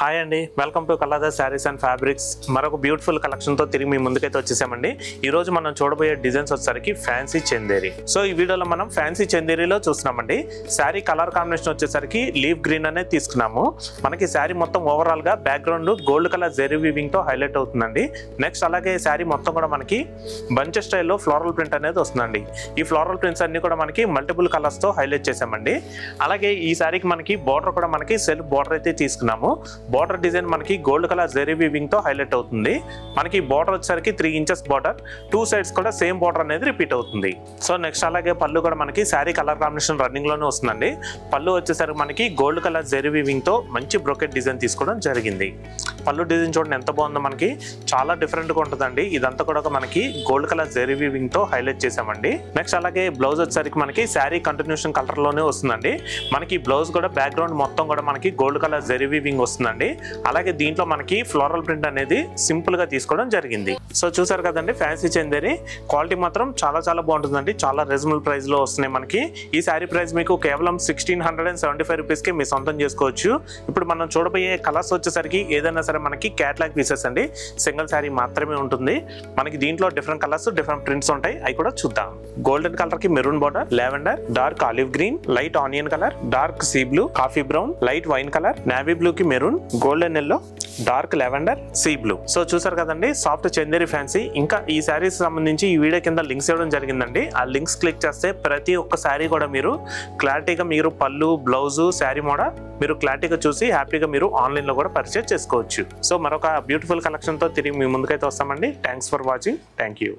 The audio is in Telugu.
హాయ్ అండి, welcome to Kaladas saris and fabrics. మరొక బ్యూటిఫుల్ కలెక్షన్తో తిరిగి మీ ముందుకైతే వచ్చేసామండి. ఈ రోజు మనం చూడబోయే డిజైన్స్ వచ్చేసరికి ఫ్యాన్సీ చందేరి. సో ఈ వీడియోలో మనం ఫ్యాన్సీ చందేరిలో చూస్తున్నామండి. శారీ కలర్ కాంబినేషన్ వచ్చేసరికి లీవ్ గ్రీన్ అనేది తీసుకున్నాము. మనకి శారీ మొత్తం ఓవరాల్ గా background gold colour zari weaving తో హైలైట్ అవుతుందండి. నెక్స్ట్ అలాగే శారీ మొత్తం కూడా మనకి బంచ్ స్టైల్లో ఫ్లోరల్ ప్రింట్ అనేది వస్తుందండి. ఈ ఫ్లోరల్ ప్రింట్స్ అన్ని కూడా మనకి మల్టిపుల్ కలర్స్ తో హైలైట్ చేసామండి. అలాగే ఈ శారీకి మనకి బార్డర్ కూడా మనకి సెల్ఫ్ బార్డర్ అయితే తీసుకున్నాము. బార్డర్ డిజైన్ మనకి గోల్డ్ కలర్ జెరీ వీవింగ్ తో హైలైట్ అవుతుంది. మనకి బార్డర్ వచ్చేసరికి 3 ఇంచెస్ బార్డర్, 2 సైడ్స్ కూడా సేమ్ బార్డర్ అనేది రిపీట్ అవుతుంది. సో నెక్స్ట్ అలాగే పళ్ళు కూడా మనకి శారీ కలర్ కాంబినేషన్ రన్నింగ్ లోనే వస్తుందండి. పళ్ళు వచ్చేసరికి మనకి గోల్డ్ కలర్ జెరీ వీవింగ్ తో మంచి బ్రోకెట్ డిజైన్ తీసుకోవడం జరిగింది. పళ్ళు డిజైన్ చూడండి ఎంత బాగుందో, మనకి చాలా డిఫరెంట్ గా ఉంటుందండి. ఇదంతా కూడా మనకి గోల్డ్ కలర్ జెరీ వీవింగ్ తో హైలైట్ చేసామండి. నెక్స్ట్ అలాగే బ్లౌజ్ వచ్చేసరికి మనకి శారీ కంటిన్యూషన్ కలర్ లోనే వస్తుందండి. మనకి బ్లౌజ్ కూడా బ్యాక్గ్రౌండ్ మొత్తం కూడా మనకి గోల్డ్ కలర్ జెరీ వీవింగ్ వస్తుందండి. అలాగే దీంట్లో మనకి ఫ్లోరల్ ప్రింట్ అనేది సింపుల్ గా తీసుకోవడం జరిగింది. సో చూసారు కదండి, ఫ్యాన్సీ చందేరి క్వాలిటీ మాత్రం చాలా బాగుంటుందండి. చాలా రీజనబుల్ ప్రైస్ లో వస్తున్నాయి మనకి. ఈ శారీ ప్రైస్ మీకు కేవలం 1675 రూపీస్ కి మీ సొంతం చేసుకోవచ్చు. ఇప్పుడు మనం చూడబోయే కలర్స్ వచ్చేసరికి ఏదైనా సరే మనకి క్యాట్లాగ్ పీసెస్ అండి. సింగిల్ శారీ మాత్రమే ఉంటుంది. మనకి దీంట్లో డిఫరెంట్ కలర్స్, డిఫరెంట్ ప్రింట్స్ ఉంటాయి. అవి కూడా చూద్దాం. గోల్డెన్ కలర్ కి maroon border, lavender, dark olive green, light onion colour, dark sea blue, coffee brown, light wine colour, navy blue కి maroon, golden yellow, dark lavender, sea blue. So చూసారు కదండి, సాఫ్ట్ చందేరి ఫ్యాన్సీ. ఇంకా ఈ శారీస్ సంబంధించి ఈ వీడియో కింద లింక్స్ ఇవ్వడం జరిగిందండి. ఆ లింక్స్ క్లిక్ చేస్తే ప్రతి ఒక్క శారీ కూడా మీరు క్లారిటీగా మీరు పళ్ళు, బ్లౌజ్, శారీ మోడల్ మీరు క్లారిటీగా చూసి హ్యాపీగా మీరు ఆన్లైన్ లో కూడా పర్చేజ్ చేసుకోవచ్చు. సో మరొక బ్యూటిఫుల్ కలెక్షన్ తో తిరిగి మీ ముందుకైతే వస్తామండి. Thanks for watching. Thank you.